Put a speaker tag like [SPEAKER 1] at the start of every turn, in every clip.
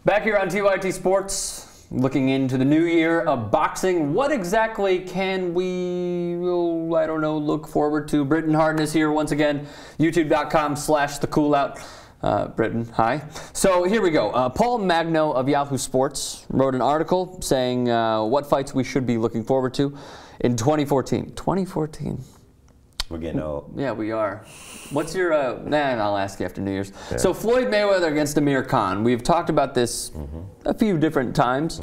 [SPEAKER 1] Back here on TYT Sports, looking into the new year of boxing. What exactly can we, I don't know, look forward to? Britton Harden is here once again, youtube.com/thecoolout. Britton, hi. So here we go. Paul Magno of Yahoo Sports wrote an article saying what fights we should be looking forward to in 2014. 2014.
[SPEAKER 2] We're getting old.
[SPEAKER 1] Yeah, we are. What's your, I'll ask you after New Year's. Yeah. So Floyd Mayweather against Amir Khan. We've talked about this a few different times.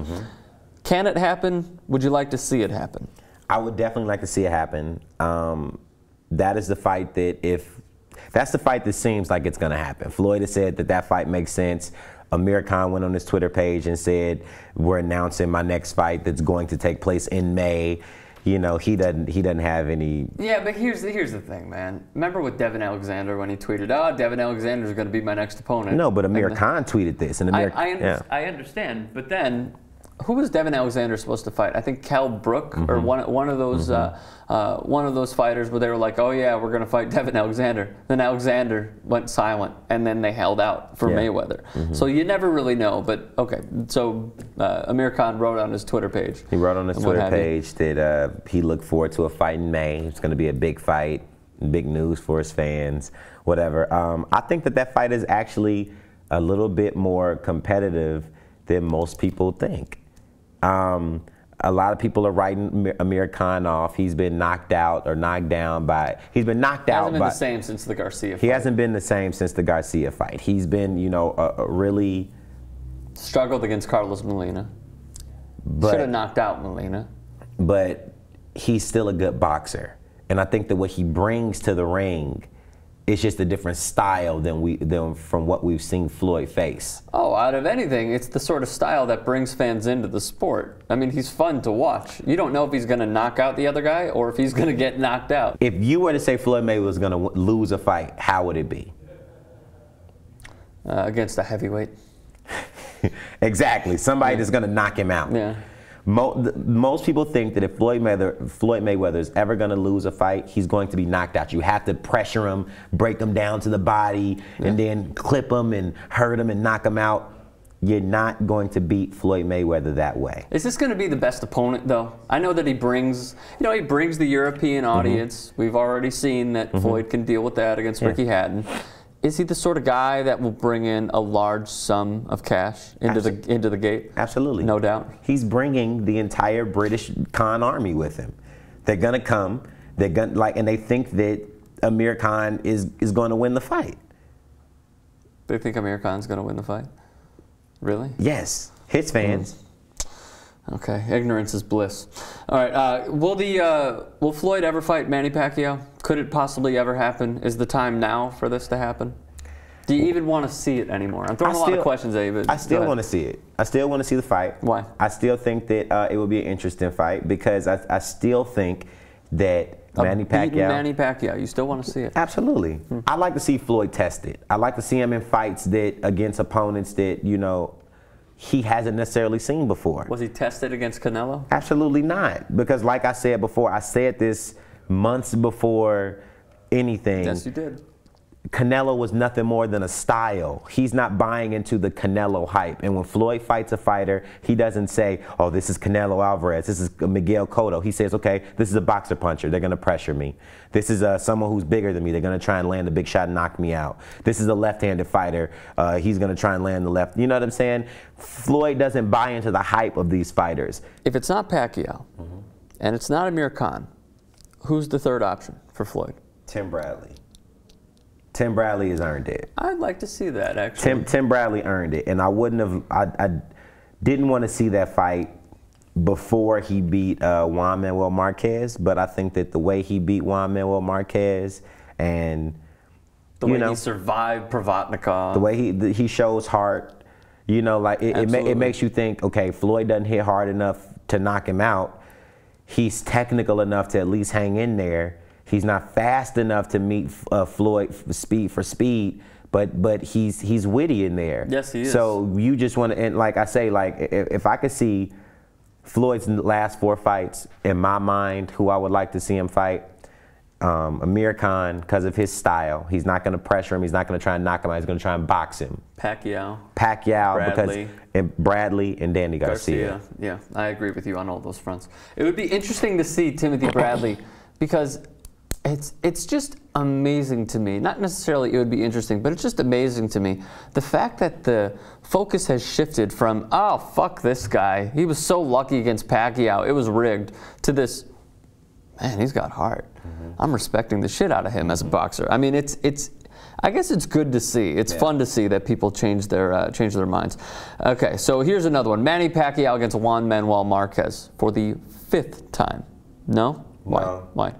[SPEAKER 1] Can it happen? Would you like to see it happen?
[SPEAKER 2] I would definitely like to see it happen. That is the fight that's the fight that seems like it's going to happen. Floyd has said that that fight makes sense. Amir Khan went on his Twitter page and said, we're announcing my next fight that's going to take place in May. You know, he doesn't have any. Yeah,
[SPEAKER 1] but here's the thing, man. Remember with Devin Alexander when he tweeted, "Oh, Devin Alexander is going to be my next opponent."
[SPEAKER 2] No, but Amir Khan tweeted this, and Amir.
[SPEAKER 1] I understand, but then who was Devin Alexander supposed to fight? I think Cal Brook or one of those fighters where they were like, "Oh yeah, we're going to fight Devin Alexander." Then Alexander went silent, and then they held out for Mayweather. So you never really know. But okay, so Amir Khan wrote on his Twitter page.
[SPEAKER 2] He wrote on his Twitter page that he looked forward to a fight in May. It's going to be a big fight, big news for his fans, whatever. I think that fight is actually a little bit more competitive than most people think. A lot of people are writing Amir Khan off. He's been knocked out or knocked down by. He's been knocked out.
[SPEAKER 1] He hasn't been the same since the Garcia fight.
[SPEAKER 2] He hasn't been the same since the Garcia fight. He's been, you know, really
[SPEAKER 1] struggled against Carlos Molina. Should have knocked out Molina.
[SPEAKER 2] But he's still a good boxer, and I think that what he brings to the ring is just a different style than from what we've seen Floyd face.
[SPEAKER 1] Oh, out of anything, it's the sort of style that brings fans into the sport. I mean, he's fun to watch. You don't know if he's going to knock out the other guy or if he's going to get knocked out.
[SPEAKER 2] If you were to say Floyd Mayweather was going to lose a fight, how would it be?
[SPEAKER 1] Against a heavyweight.
[SPEAKER 2] Exactly. Somebody that's going to knock him out.
[SPEAKER 1] Yeah.
[SPEAKER 2] Most people think that if Floyd Mayweather is ever going to lose a fight, he's going to be knocked out. You have to pressure him, break him down to the body, and then clip him and hurt him and knock him out. You're not going to beat Floyd Mayweather that way.
[SPEAKER 1] Is this going to be the best opponent, though? I know that he brings, he brings the European audience. We've already seen that Floyd can deal with that against Ricky Hatton. Is he the sort of guy that will bring in a large sum of cash into the gate?
[SPEAKER 2] Absolutely.
[SPEAKER 1] No doubt.
[SPEAKER 2] He's bringing the entire British Khan army with him. They're going to come, and they think that Amir Khan is going to win the fight.
[SPEAKER 1] They think Amir Khan's going to win the fight? Really?
[SPEAKER 2] Yes. His fans.
[SPEAKER 1] Okay, ignorance is bliss. All right, will Floyd ever fight Manny Pacquiao? Could it possibly ever happen? Is the time now for this to happen? Do you even want to see it anymore? I'm throwing a lot of questions at you, but
[SPEAKER 2] I still want to see it. I still want to see the fight.
[SPEAKER 1] Why?
[SPEAKER 2] I still think that it will be an interesting fight because I still think that Manny Pacquiao.
[SPEAKER 1] You still want to see it?
[SPEAKER 2] Absolutely. I like to see Floyd tested. I like to see him in fights against opponents that, he hasn't necessarily seen before.
[SPEAKER 1] Was he tested against Canelo?
[SPEAKER 2] Absolutely not. Because like I said before, I said this months before anything.
[SPEAKER 1] Yes, you did.
[SPEAKER 2] Canelo was nothing more than a style. He's not buying into the Canelo hype. And when Floyd fights a fighter, he doesn't say, oh, this is Canelo Alvarez, this is Miguel Cotto. He says, okay, this is a boxer puncher. They're going to pressure me. This is someone who's bigger than me. They're going to try and land a big shot and knock me out. This is a left-handed fighter. He's going to try and land the left. You know what I'm saying? Floyd doesn't buy into the hype of these fighters.
[SPEAKER 1] If it's not Pacquiao and it's not Amir Khan, who's the third option for Floyd?
[SPEAKER 2] Tim Bradley. Tim Bradley has earned it.
[SPEAKER 1] I'd like to see that, actually.
[SPEAKER 2] Tim Bradley earned it, and I didn't want to see that fight before he beat Juan Manuel Marquez, but I think that the way he beat Juan Manuel Marquez and
[SPEAKER 1] the way he survived Provatnikov,
[SPEAKER 2] the way he shows heart, it makes you think, okay, Floyd doesn't hit hard enough to knock him out. He's technical enough to at least hang in there. He's not fast enough to meet Floyd speed for speed, but he's witty in there.
[SPEAKER 1] Yes, he is.
[SPEAKER 2] So you just want to, and like I say, if I could see Floyd's last 4 fights, in my mind, who I would like to see him fight, Amir Khan, because of his style. He's not going to pressure him. He's not going to try and knock him out. He's going to try and box him.
[SPEAKER 1] Pacquiao.
[SPEAKER 2] Bradley. Because and Bradley and Danny Garcia.
[SPEAKER 1] Yeah, I agree with you on all those fronts. It would be interesting to see Timothy Bradley because it's just amazing to me. Not necessarily it would be interesting, but it's just amazing to me. The fact that the focus has shifted from, oh, fuck this guy. He was so lucky against Pacquiao. It was rigged, to this, man, he's got heart. I'm respecting the shit out of him as a boxer. I mean, I guess it's good to see. It's fun to see that people change their minds. Okay, so here's another one. Manny Pacquiao against Juan Manuel Marquez for the 5th time. No? Why?
[SPEAKER 2] No.
[SPEAKER 1] Why?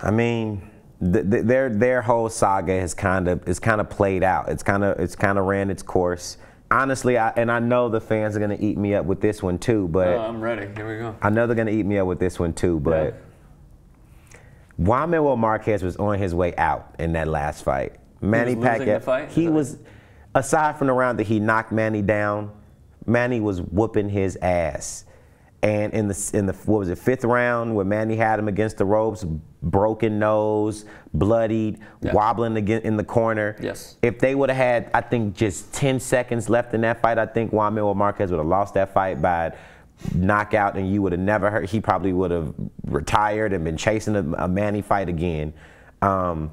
[SPEAKER 2] I mean, their whole saga is kind of played out. It's kind of ran its course. Honestly, I know the fans are gonna eat me up with this one too, but
[SPEAKER 1] I'm ready. Here we go.
[SPEAKER 2] I know they're gonna eat me up with this one too, but Juan Manuel Marquez was on his way out in that last fight. Manny Pacquiao, he was, aside from the round that he knocked Manny down, Manny was whooping his ass. And in the what was it, 5th round, where Manny had him against the ropes, broken nose, bloodied, wobbling again in the corner.
[SPEAKER 1] Yes.
[SPEAKER 2] If they would have had, I think, just 10 seconds left in that fight, I think Juan Manuel Marquez would have lost that fight by knockout, and you would have never heard. He probably would have retired and been chasing a Manny fight again. I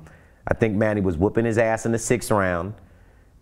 [SPEAKER 2] think Manny was whooping his ass in the 6th round.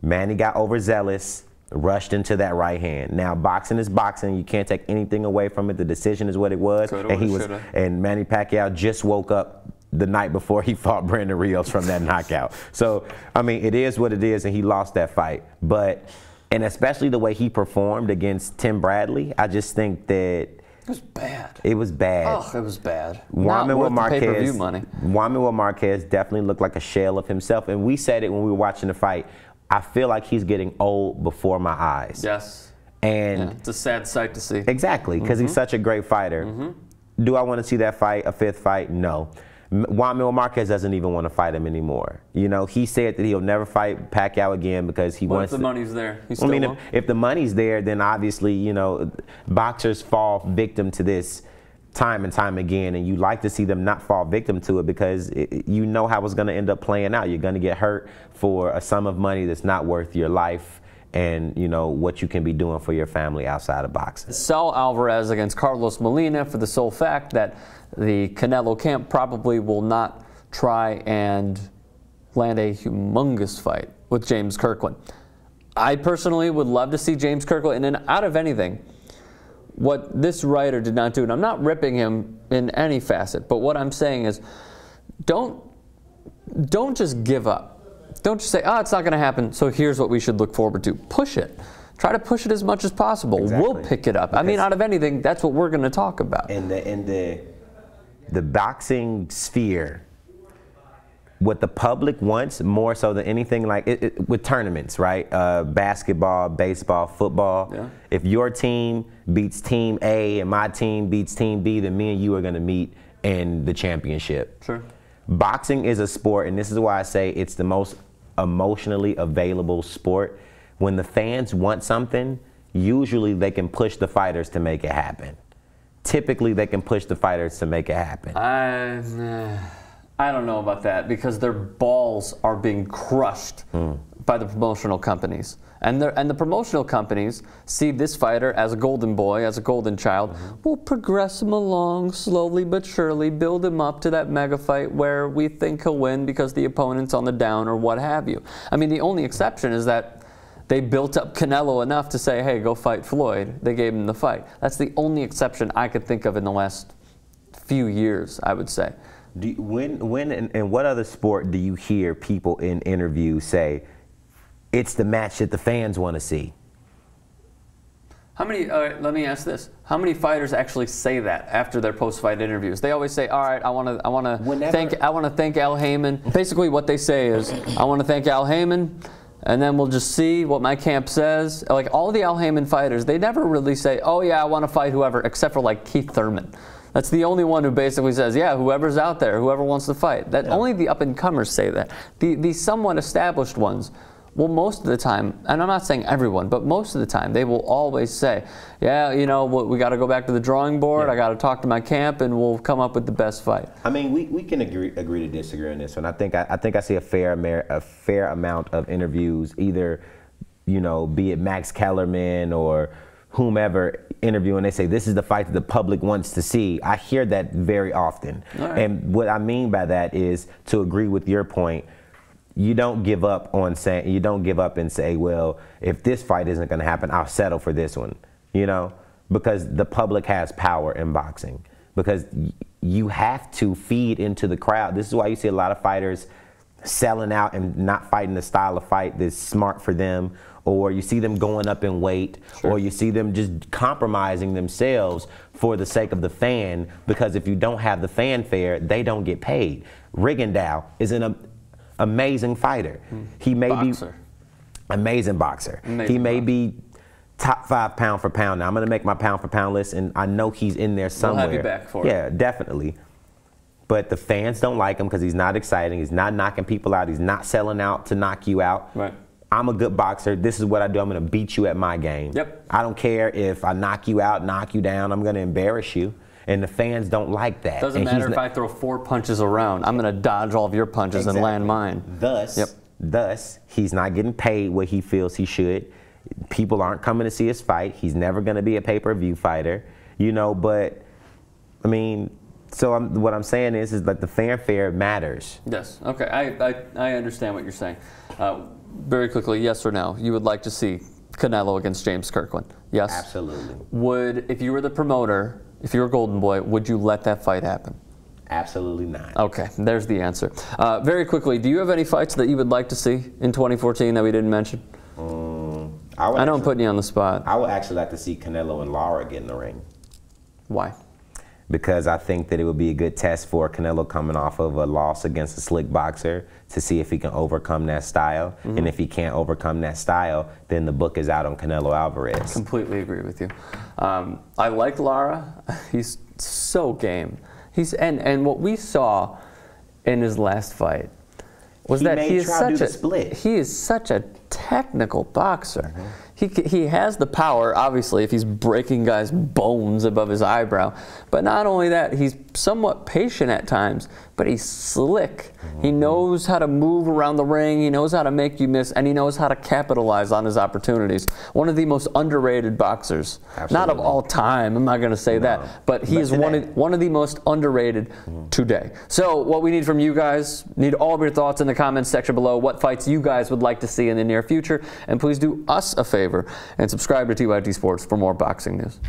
[SPEAKER 2] Manny got overzealous, rushed into that right hand. Now, boxing is boxing. You can't take anything away from it. The decision is what it was. And Manny Pacquiao just woke up the night before he fought Brandon Rios from that knockout. So, I mean, it is what it is, and he lost that fight. But, and especially the way he performed against Tim Bradley, I just think that
[SPEAKER 1] it was bad.
[SPEAKER 2] It was bad.
[SPEAKER 1] Oh, it was bad.
[SPEAKER 2] Juan Manuel
[SPEAKER 1] pay-per-view money.
[SPEAKER 2] Juan Manuel Marquez definitely looked like a shell of himself, and we said it when we were watching the fight. I feel like he's getting old before my eyes.
[SPEAKER 1] Yes.
[SPEAKER 2] And
[SPEAKER 1] it's a sad sight to see.
[SPEAKER 2] Exactly, because he's such a great fighter. Do I want to see that fight, a 5th fight? No. Juan Manuel Marquez doesn't even want to fight him anymore. You know, he said that he'll never fight Pacquiao again because he wants
[SPEAKER 1] to. What if the money's there?
[SPEAKER 2] I mean, if the money's there, then obviously, you know, boxers fall victim to this time and time again, and you like to see them not fall victim to it because you know how it's going to end up playing out. You're going to get hurt for a sum of money that's not worth your life and, you know, what you can be doing for your family outside of boxing.
[SPEAKER 1] Saul Alvarez against Carlos Molina for the sole fact that the Canelo camp probably will not try and land a humongous fight with James Kirkland. I personally would love to see James Kirkland, and out of anything, what this writer did not do, and I'm not ripping him in any facet, but what I'm saying is don't just give up. Don't just say, oh, it's not going to happen, so here's what we should look forward to. Push it. Try to push it as much as possible. Exactly. We'll pick it up. Because I mean, out of anything, that's what we're going to talk about.
[SPEAKER 2] In the boxing sphere, what the public wants more so than anything, like with tournaments, right? Basketball, baseball, football. Yeah. If your team beats Team A and my team beats Team B, then me and you are going to meet in the championship.
[SPEAKER 1] Sure.
[SPEAKER 2] Boxing is a sport, and this is why I say it's the most emotionally available sport. When the fans want something, usually they can push the fighters to make it happen. Typically, they can push the fighters to make it happen.
[SPEAKER 1] I don't know about that because their balls are being crushed by the promotional companies. And the promotional companies see this fighter as a golden boy, as a golden child. We'll progress him along slowly but surely, build him up to that mega fight where we think he'll win because the opponent's on the down or what have you. I mean, the only exception is that they built up Canelo enough to say, hey, go fight Floyd. They gave him the fight. That's the only exception I could think of in the last few years, I would say.
[SPEAKER 2] When and what other sport do you hear people in interviews say, it's the match that the fans want to see?
[SPEAKER 1] How many, let me ask this. How many fighters actually say that after their post-fight interviews? They always say, all right, I want to thank Al Heyman. Basically what they say is, I want to thank Al Heyman, and then we'll just see what my camp says. Like all the Al Heyman fighters, they never really say, oh yeah, I want to fight whoever, except for like Keith Thurman. That's the only one who basically says, yeah, whoever's out there, whoever wants to fight. Only the up-and-comers say that. The somewhat established ones, well, most of the time, and I'm not saying everyone, but most of the time, they will always say, yeah, you know, we got to go back to the drawing board. I got to talk to my camp, and we'll come up with the best fight.
[SPEAKER 2] I mean, we can agree to disagree on this one. I think I see a fair amount of interviews, either you know, be it Max Kellerman or whomever interviewing, they say this is the fight that the public wants to see. I hear that very often.
[SPEAKER 1] Right.
[SPEAKER 2] And what I mean by that is, to agree with your point, you don't give up on saying, you don't give up and say, well, if this fight isn't going to happen, I'll settle for this one, you know, because the public has power in boxing, because you have to feed into the crowd. This is why you see a lot of fighters selling out and not fighting the style of fight that's smart for them, or you see them going up in weight, or you see them just compromising themselves for the sake of the fan, because if you don't have the fanfare, they don't get paid. Rigondeaux is an amazing fighter. He may be amazing boxer. He may be top 5 pound for pound. Now I'm going to make my pound for pound list, and I know he's in there somewhere.
[SPEAKER 1] We'll have you back for it.
[SPEAKER 2] Yeah, definitely. But the fans don't like him because he's not exciting. He's not knocking people out. He's not selling out to knock you out.
[SPEAKER 1] Right.
[SPEAKER 2] I'm a good boxer. This is what I do. I'm going to beat you at my game.
[SPEAKER 1] Yep.
[SPEAKER 2] I don't care if I knock you out, knock you down. I'm going to embarrass you. And the fans don't like that.
[SPEAKER 1] Doesn't matter if I throw 4 punches around. I'm going to dodge all of your punches and land mine.
[SPEAKER 2] Thus, he's not getting paid what he feels he should. People aren't coming to see his fight. He's never going to be a pay-per-view fighter, you know. But I mean, so what I'm saying is that the fanfare matters.
[SPEAKER 1] Yes. Okay. I understand what you're saying. Very quickly, yes or no? You would like to see Canelo against James Kirkland? Yes.
[SPEAKER 2] Absolutely.
[SPEAKER 1] Would, if you were the promoter, if you were Golden Boy, would you let that fight happen?
[SPEAKER 2] Absolutely not.
[SPEAKER 1] Okay, there's the answer. Very quickly, do you have any fights that you would like to see in 2014 that we didn't mention? I know I'm putting you on the spot.
[SPEAKER 2] I would actually like to see Canelo and Lara get in the ring.
[SPEAKER 1] Why?
[SPEAKER 2] Because I think that it would be a good test for Canelo, coming off of a loss against a slick boxer, to see if he can overcome that style. And if he can't overcome that style, then the book is out on Canelo Alvarez.
[SPEAKER 1] Completely agree with you. I like Lara. He's so game. And what we saw in his last fight was that he is such a technical boxer. He has the power, obviously, if he's breaking guys' bones above his eyebrow. But not only that, he's somewhat patient at times, but he's slick. He knows how to move around the ring, he knows how to make you miss, and he knows how to capitalize on his opportunities. One of the most underrated boxers. Absolutely. Not of all time, I'm not going to say that, but he is one of the most underrated today. So what we need from you guys, need all of your thoughts in the comments section below, what fights you guys would like to see in the near future, and please do us a favor and subscribe to TYT Sports for more boxing news.